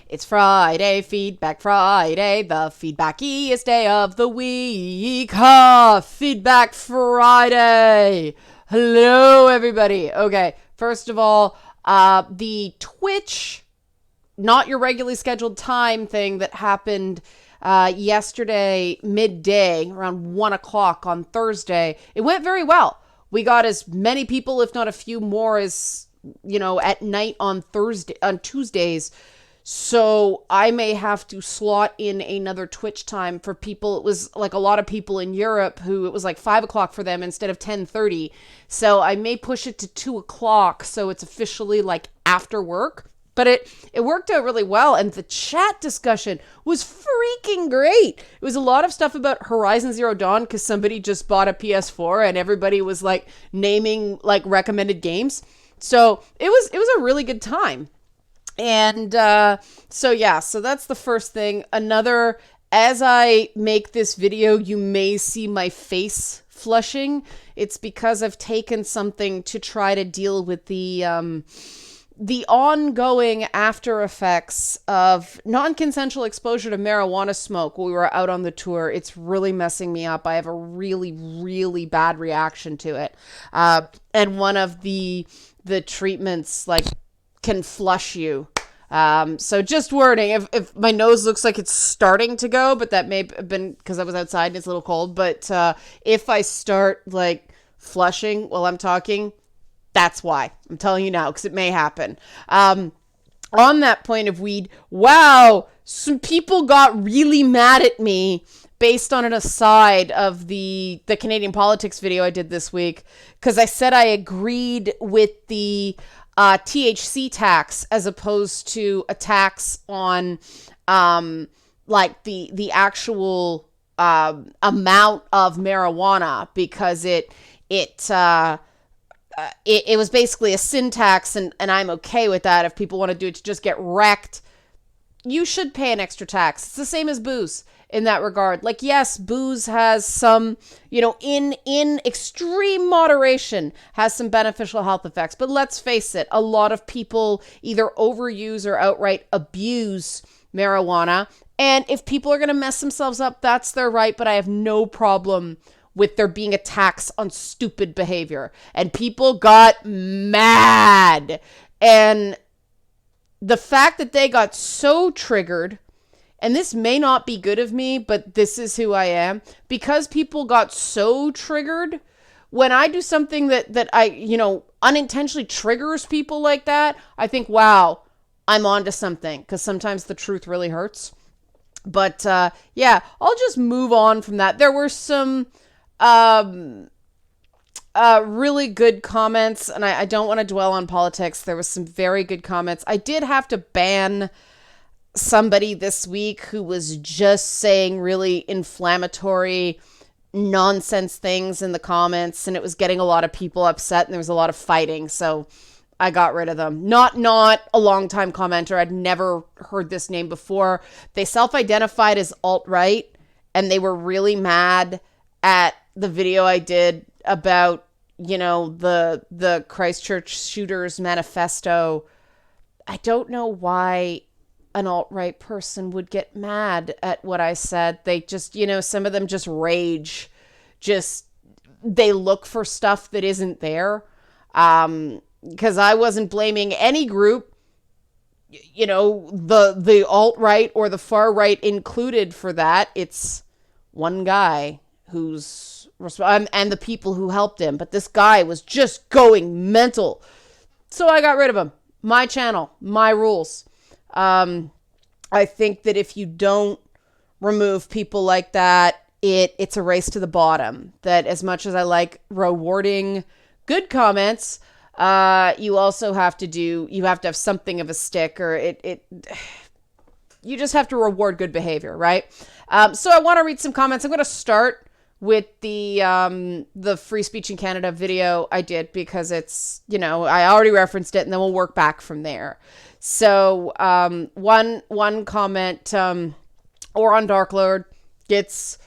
It's Friday, Feedback Friday, the feedbackiest day of the week. Feedback Friday. Hello, everybody. Okay, first of all, the Twitch, not your regularly scheduled time thing that happened yesterday midday around 1 o'clock on Thursday, it went very well. We got as many people, if not a few more, as at night on Tuesdays. So I may have to slot in another Twitch time for people. It was like a lot of people in Europe who it was like 5 o'clock for them instead of 10:30. So I may push it to 2 o'clock. So it's officially like after work. But it worked out really well, and the chat discussion was freaking great. It was a lot of stuff about Horizon Zero Dawn because somebody just bought a PS4 and everybody was like naming like recommended games. So it was a really good time. And so that's the first thing. Another, as I make this video, you may see my face flushing. It's because I've taken something to try to deal with the ongoing after effects of non-consensual exposure to marijuana smoke while we were out on the tour. It's really messing me up. I have a really, really bad reaction to it. And one of the treatments like can flush you. So just warning, if my nose looks like it's starting to go, but that may have been because I was outside and it's a little cold. But if I start like flushing while I'm talking, that's why. I'm telling you now, because it may happen. On that point of weed, wow, some people got really mad at me based on an aside of the Canadian politics video I did this week, because I said I agreed with the THC tax as opposed to a tax on like the actual amount of marijuana, because it was basically a sin tax, and I'm okay with that. If people want to do it to just get wrecked, you should pay an extra tax. It's the same as booze in that regard. Like, yes, booze has some, in extreme moderation, has some beneficial health effects. But let's face it, a lot of people either overuse or outright abuse marijuana. And if people are going to mess themselves up, that's their right. But I have no problem with there being a tax on stupid behavior. And people got mad. And the fact that they got so triggered, and this may not be good of me, but this is who I am, because people got so triggered, when I do something that I, unintentionally triggers people like that, I think, wow, I'm onto something, because sometimes the truth really hurts. But I'll just move on from that. There were some really good comments, and I don't want to dwell on politics. There was some very good comments. I did have to ban somebody this week who was just saying really inflammatory nonsense things in the comments, and it was getting a lot of people upset, and there was a lot of fighting, so I got rid of them. Not a long-time commenter. I'd never heard this name before. They self-identified as alt-right, and they were really mad at the video I did about, the Christchurch shooters manifesto. I don't know why an alt-right person would get mad at what I said. They just, some of them just rage. They look for stuff that isn't there. Because I wasn't blaming any group, the alt-right or the far-right included for that. It's one guy who's and the people who helped him. But this guy was just going mental. So I got rid of him. My channel, my rules. I think that if you don't remove people like that, it's a race to the bottom. That as much as I like rewarding good comments, you also have to have something of a stick, or you just have to reward good behavior, right? So I want to read some comments. I'm going to start with the Free Speech in Canada video I did, because it's, I already referenced it, and then we'll work back from there. So one comment, Oron Darklord gets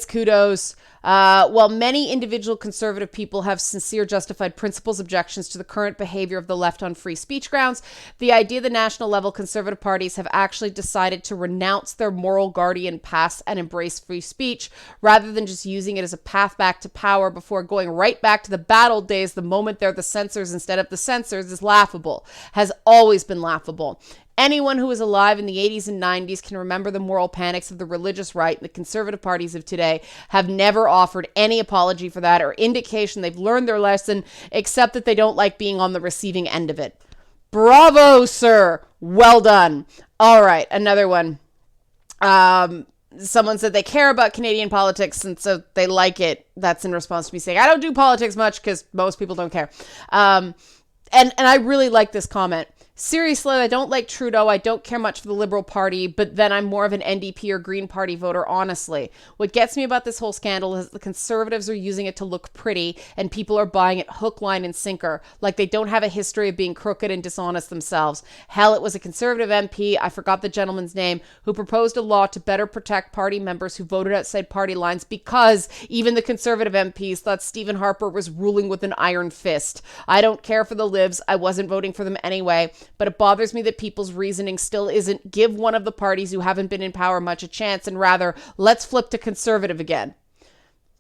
kudos. While many individual conservative people have sincere justified principles objections to the current behavior of the left on free speech grounds, the idea the national level conservative parties have actually decided to renounce their moral guardian past and embrace free speech rather than just using it as a path back to power before going right back to the bad old days the moment they're the censors instead of the censors is laughable, has always been laughable. Anyone who was alive in the 80s and 90s can remember the moral panics of the religious right, and the conservative parties of today have never offered any apology for that or indication they've learned their lesson, except that they don't like being on the receiving end of it. Bravo, sir. Well done. All right, another one. Someone said they care about Canadian politics and so they like it. That's in response to me saying, I don't do politics much because most people don't care. And I really like this comment. Seriously, I don't like Trudeau. I don't care much for the Liberal Party, but then I'm more of an NDP or Green Party voter, honestly. What gets me about this whole scandal is the Conservatives are using it to look pretty, and people are buying it hook, line, and sinker, like they don't have a history of being crooked and dishonest themselves. Hell, it was a Conservative MP, I forgot the gentleman's name, who proposed a law to better protect party members who voted outside party lines because even the Conservative MPs thought Stephen Harper was ruling with an iron fist. I don't care for the Libs. I wasn't voting for them anyway. But it bothers me that people's reasoning still isn't give one of the parties who haven't been in power much a chance and rather let's flip to conservative again.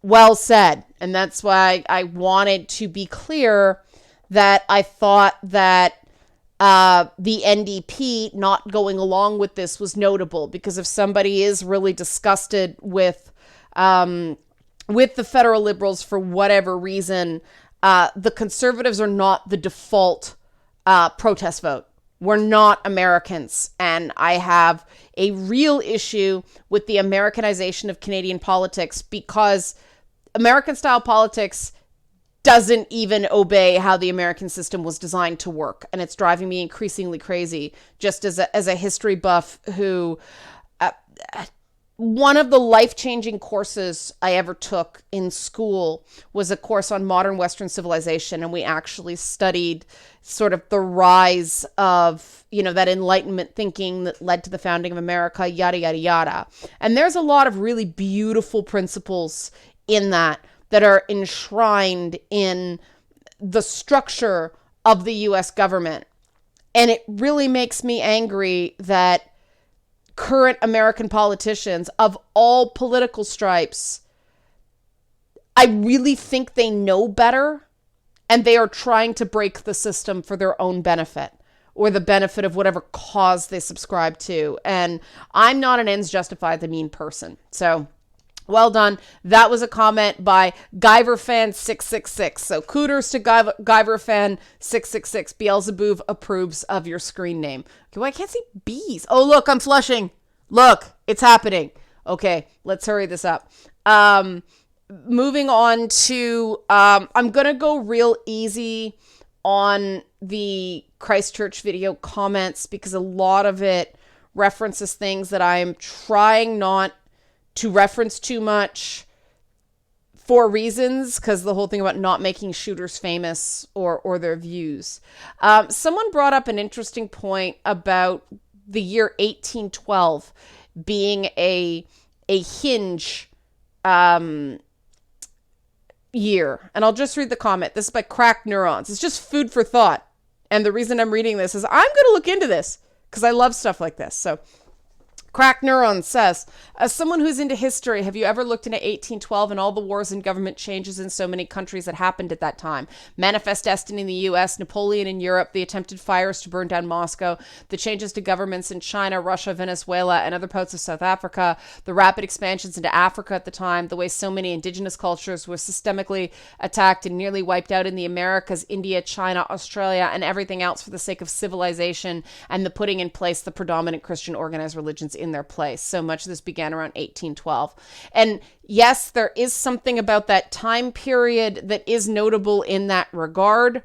Well said. And that's why I wanted to be clear that I thought that the NDP not going along with this was notable, because if somebody is really disgusted with the federal Liberals for whatever reason, the Conservatives are not the default protest vote. We're not Americans, and I have a real issue with the Americanization of Canadian politics, because American-style politics doesn't even obey how the American system was designed to work, and it's driving me increasingly crazy, just as a history buff who... one of the life-changing courses I ever took in school was a course on modern Western civilization, and we actually studied sort of the rise of, that Enlightenment thinking that led to the founding of America, yada, yada, yada. And there's a lot of really beautiful principles in that are enshrined in the structure of the U.S. government. And it really makes me angry that current American politicians of all political stripes, I really think they know better, and they are trying to break the system for their own benefit or the benefit of whatever cause they subscribe to. And I'm not an ends justify the mean person. So well done. That was a comment by GuyverFan666. So kudos to GuyverFan666. Beelzebub approves of your screen name. Okay, well, I can't see bees. Oh, look, I'm flushing. Look, it's happening. Okay, let's hurry this up. Moving on to, I'm going to go real easy on the Christchurch video comments, because a lot of it references things that I'm trying not to reference too much for reasons, because the whole thing about not making shooters famous or their views. Someone brought up an interesting point about the year 1812 being a hinge year. And I'll just read the comment. This is by Cracked Neurons. It's just food for thought. And the reason I'm reading this is I'm going to look into this because I love stuff like this. So Cracked Neurons says, as someone who's into history, have you ever looked into 1812 and all the wars and government changes in so many countries that happened at that time? Manifest Destiny in the US, Napoleon in Europe, the attempted fires to burn down Moscow, the changes to governments in China, Russia, Venezuela, and other parts of South Africa, the rapid expansions into Africa at the time, the way so many indigenous cultures were systemically attacked and nearly wiped out in the Americas, India, China, Australia, and everything else for the sake of civilization and the putting in place the predominant Christian organized religions in their place. So much of this began around 1812. And yes, there is something about that time period that is notable in that regard.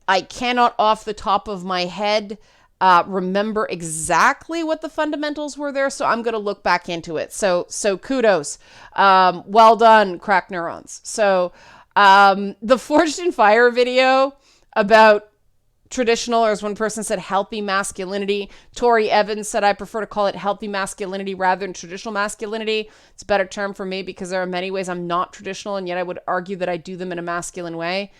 I cannot off the top of my head remember exactly what the fundamentals were there, so I'm going to look back into it. So kudos. Well done, Cracked Neurons. So the Forged in Fire video about traditional, or as one person said, healthy masculinity. Tori Evans said, I prefer to call it healthy masculinity rather than traditional masculinity. It's a better term for me because there are many ways I'm not traditional, and yet I would argue that I do them in a masculine way.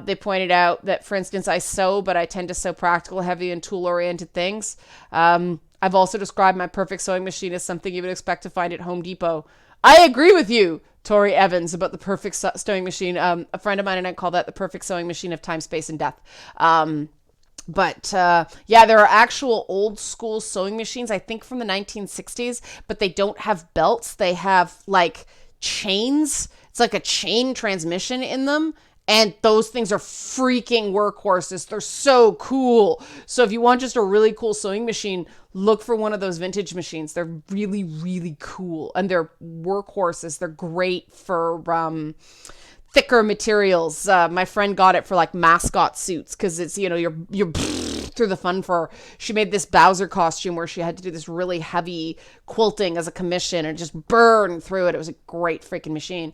They pointed out that, for instance, I sew, but I tend to sew practical, heavy, and tool-oriented things. I've also described my perfect sewing machine as something you would expect to find at Home Depot. I agree with you, Tori Evans, about the perfect sewing machine. A friend of mine and I call that the perfect sewing machine of time, space, and death. Yeah, there are actual old school sewing machines, I think from the 1960s, but they don't have belts. They have like chains. It's like a chain transmission in them. And those things are freaking workhorses. They're so cool. So if you want just a really cool sewing machine, look for one of those vintage machines. They're really, really cool. And they're workhorses. They're great for thicker materials. My friend got it for like mascot suits because it's, you know, you're through the fun for her. She made this Bowser costume where she had to do this really heavy quilting as a commission and just burn through it. It was a great freaking machine.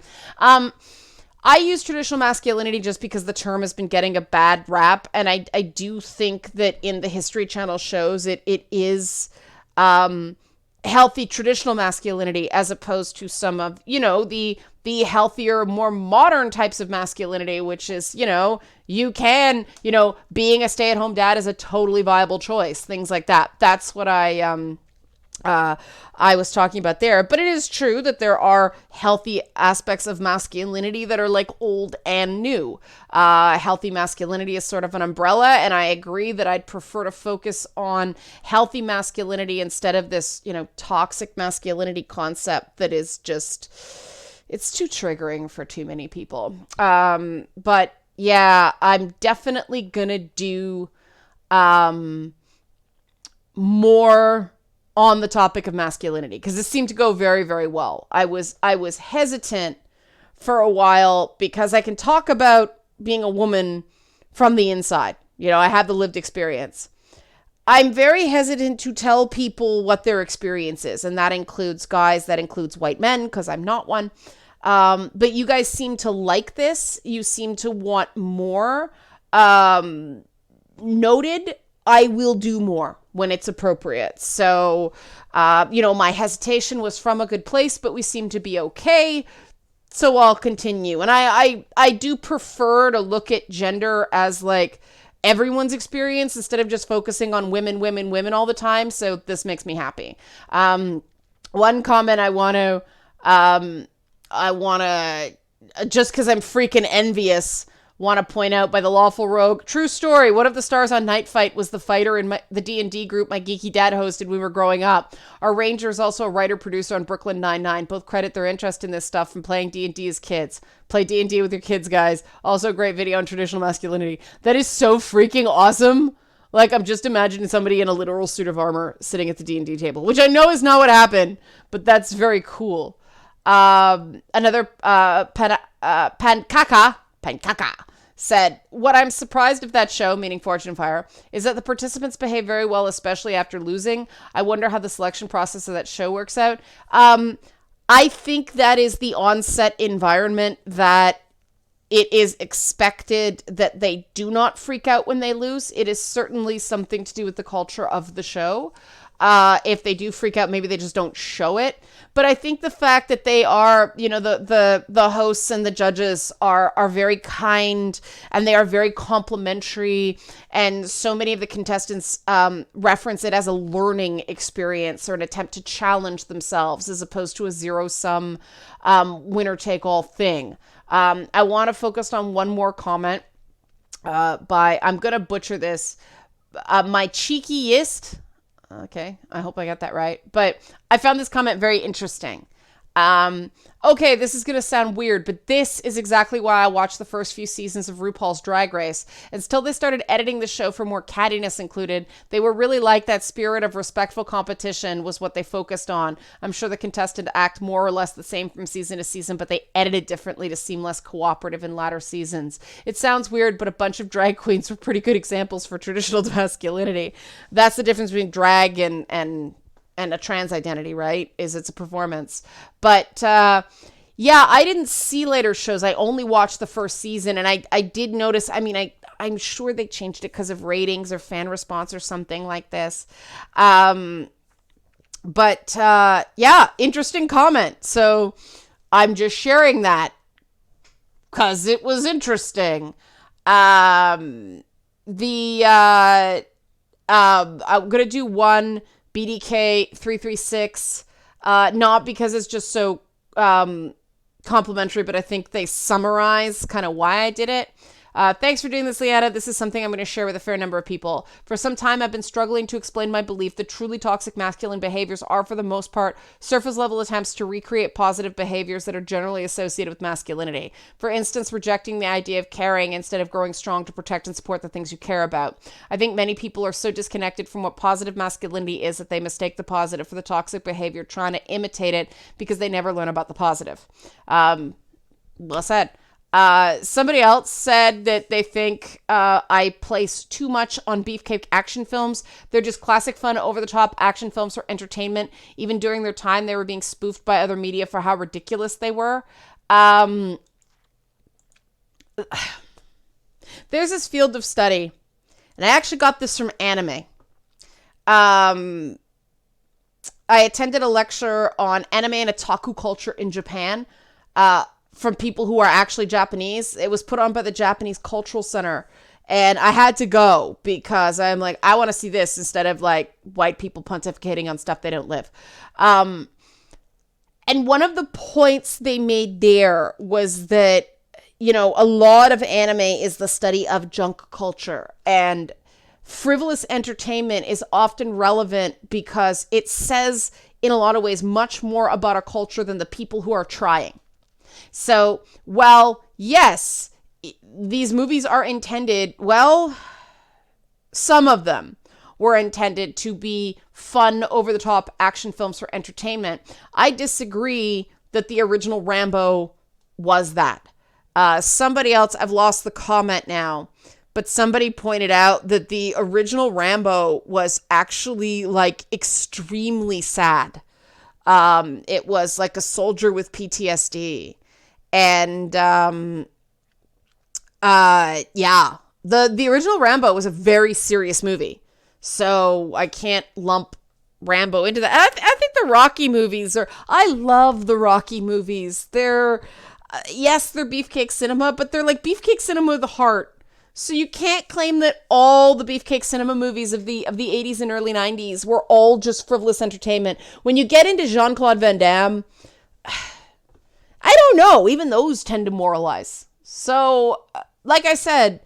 I use traditional masculinity just because the term has been getting a bad rap. And I do think that in the History Channel shows it is healthy traditional masculinity as opposed to some of, you know, the healthier, more modern types of masculinity, which is, you know, you can, you know, being a stay-at-home dad is a totally viable choice. Things like that. That's what I was talking about there. But it is true that there are healthy aspects of masculinity that are like old and new. Healthy masculinity is sort of an umbrella, and I agree that I'd prefer to focus on healthy masculinity instead of this, you know, toxic masculinity concept that is just, it's too triggering for too many people. But yeah, I'm definitely gonna do more on the topic of masculinity because this seemed to go very, very well. I was hesitant for a while because I can talk about being a woman from the inside. You know, I have the lived experience. I'm very hesitant to tell people what their experience is, and that includes guys, that includes white men, because I'm not one. But you guys seem to like this. You seem to want more. Noted. I will do more when it's appropriate. So, you know, my hesitation was from a good place, but we seem to be okay. So I'll continue. And I do prefer to look at gender as like everyone's experience instead of just focusing on women all the time. So this makes me happy. One comment I want to, just because I'm freaking envious, want to point out by the Lawful Rogue. True story. One of the stars on Night Fight was the fighter in the D&D group my geeky dad hosted when we were growing up. Our ranger is also a writer-producer on Brooklyn Nine-Nine. Both credit their interest in this stuff from playing D&D as kids. Play D&D with your kids, guys. Also a great video on traditional masculinity. That is so freaking awesome. Like, I'm just imagining somebody in a literal suit of armor sitting at the D&D table, which I know is not what happened, but that's very cool. Another Pankaka said, what I'm surprised of that show, meaning Fortune Fire, is that the participants behave very well, especially after losing. I wonder how the selection process of that show works out. I think that is the on-set environment, that it is expected that they do not freak out when they lose. It is certainly something to do with the culture of the show. If they do freak out, maybe they just don't show it. But I think the fact that they are, you know, the hosts and the judges are very kind, and they are very complimentary. And so many of the contestants reference it as a learning experience or an attempt to challenge themselves as opposed to a zero-sum winner-take-all thing. I want to focus on one more comment by, I'm going to butcher this, my cheekiest. Okay, I hope I got that right. But I found this comment very interesting. Okay, this is going to sound weird, but this is exactly why I watched the first few seasons of RuPaul's Drag Race. Until they started editing the show for more cattiness included, they were really like that spirit of respectful competition was what they focused on. I'm sure the contestants act more or less the same from season to season, but they edited differently to seem less cooperative in latter seasons. It sounds weird, but a bunch of drag queens were pretty good examples for traditional masculinity. That's the difference between drag and a trans identity, right? Is it's a performance. But yeah, I didn't see later shows. I only watched the first season, and I did notice, I mean, I I'm sure they changed it because of ratings or fan response or something like this. But yeah, interesting comment. So I'm just sharing that because it was interesting. I'm gonna do one BDK 336, not because it's just so complimentary, but I think they summarize kind of why I did it. Thanks for doing this, Leanna. This is something I'm going to share with a fair number of people. For some time, I've been struggling to explain my belief that truly toxic masculine behaviors are, for the most part, surface-level attempts to recreate positive behaviors that are generally associated with masculinity. For instance, rejecting the idea of caring instead of growing strong to protect and support the things you care about. I think many people are so disconnected from what positive masculinity is that they mistake the positive for the toxic behavior, trying to imitate it because they never learn about the positive. Well said. Somebody else said that they think I place too much on beefcake action films. They're just classic fun, over-the-top action films for entertainment. Even during their time, they were being spoofed by other media for how ridiculous they were. There's this field of study, and I actually got this from anime. I attended a lecture on anime and otaku culture in Japan. From people who are actually Japanese. It was put on by the Japanese Cultural Center. And I had to go because I'm like, I want to see this instead of like white people pontificating on stuff they don't live. And one of the points they made there was that, you know, a lot of anime is the study of junk culture. And frivolous entertainment is often relevant because it says, in a lot of ways, much more about our culture than the people who are trying. So, well, yes, these movies are intended, well, some of them were intended to be fun, over-the-top action films for entertainment. I disagree that the original Rambo was that. Somebody else, I've lost the comment now, but somebody pointed out that the original Rambo was actually, like, extremely sad. It was like a soldier with PTSD. And, yeah, the original Rambo was a very serious movie. So I can't lump Rambo into that. I think the Rocky movies I love the Rocky movies. They're, yes, they're beefcake cinema, but they're like beefcake cinema with a heart. So you can't claim that all the beefcake cinema movies of the 80s and early 90s were all just frivolous entertainment. When you get into Jean-Claude Van Damme, I don't know. Even those tend to moralize. So, like I said,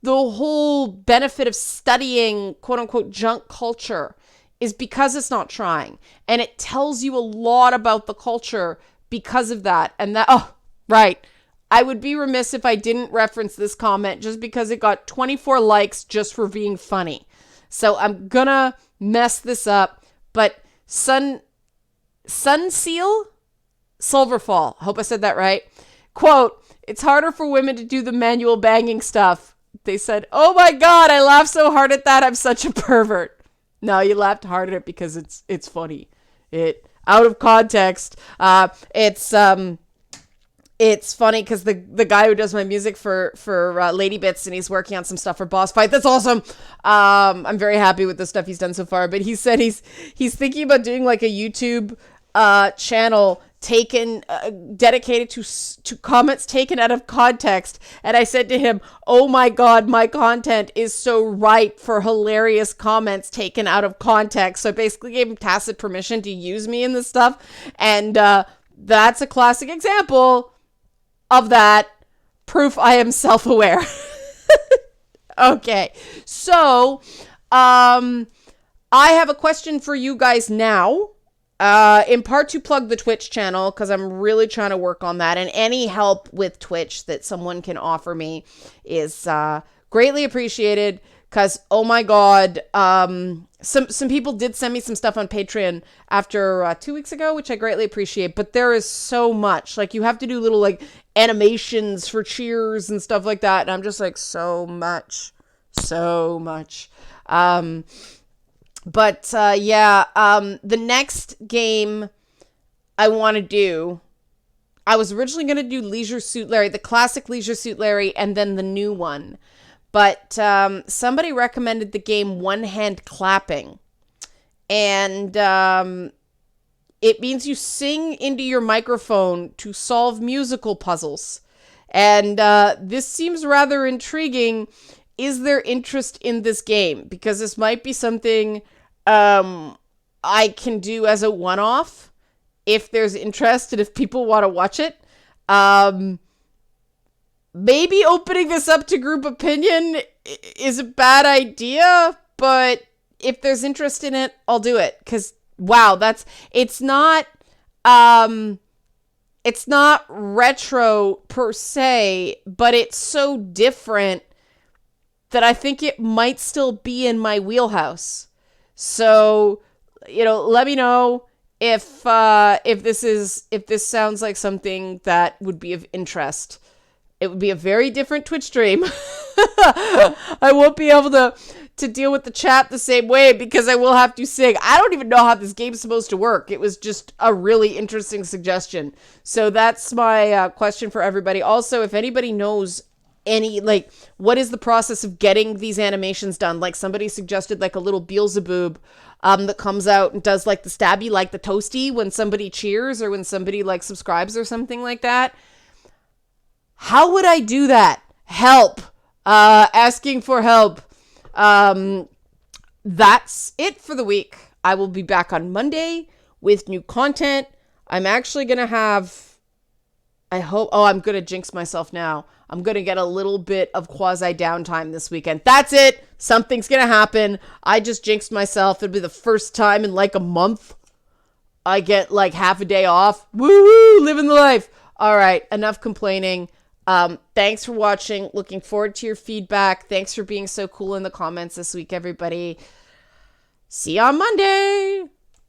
the whole benefit of studying quote-unquote junk culture is because it's not trying. And it tells you a lot about the culture because of that. And that, oh, right. I would be remiss if I didn't reference this comment just because it got 24 likes just for being funny. So I'm gonna mess this up. But Sunseal? Silverfall. I hope I said that right. Quote, it's harder for women to do the manual banging stuff. They said, oh my God, I laughed so hard at that. I'm such a pervert. No, you laughed hard at it because it's funny. It, out of context, it's funny because the guy who does my music for Lady Bits, and he's working on some stuff for Boss Fight. That's awesome. I'm very happy with the stuff he's done so far. But he said he's thinking about doing like a YouTube channel dedicated to comments taken out of context. And I said to him, oh my God, my content is so ripe for hilarious comments taken out of context. So I basically gave him tacit permission to use me in this stuff. And that's a classic example of that. Proof I am self-aware. Okay. So, I have a question for you guys now. In part to plug the Twitch channel, because I'm really trying to work on that, and any help with Twitch that someone can offer me is greatly appreciated, because, oh my God, some people did send me some stuff on Patreon after 2 weeks ago, which I greatly appreciate, but there is so much. Like, you have to do little, like, animations for cheers and stuff like that, and I'm just like, so much. But, the next game I want to do, I was originally going to do Leisure Suit Larry, the classic Leisure Suit Larry, and then the new one. But somebody recommended the game One Hand Clapping. And it means you sing into your microphone to solve musical puzzles. And this seems rather intriguing. Is there interest in this game? Because this might be something I can do as a one-off if there's interest and if people want to watch it. Maybe opening this up to group opinion is a bad idea, but if there's interest in it, I'll do it. Because, wow, it's not retro per se, but it's so different that I think it might still be in my wheelhouse. So, let me know if this sounds like something that would be of interest. It would be a very different Twitch stream. I won't be able to deal with the chat the same way because I will have to sing. I don't even know how this game's supposed to work. It was just a really interesting suggestion. So that's my question for everybody. Also, if anybody knows what is the process of getting these animations done? Like somebody suggested like a little Beelzebub that comes out and does like the stabby, like the toasty when somebody cheers or when somebody like subscribes or something like that. How would I do that? Help. Asking for help. That's it for the week. I will be back on Monday with new content. I'm actually going to have, I'm going to jinx myself now. I'm going to get a little bit of quasi downtime this weekend. That's it. Something's going to happen. I just jinxed myself. It'll be the first time in like a month I get like half a day off. Woohoo! Living the life. All right. Enough complaining. Thanks for watching. Looking forward to your feedback. Thanks for being so cool in the comments this week, everybody. See you on Monday.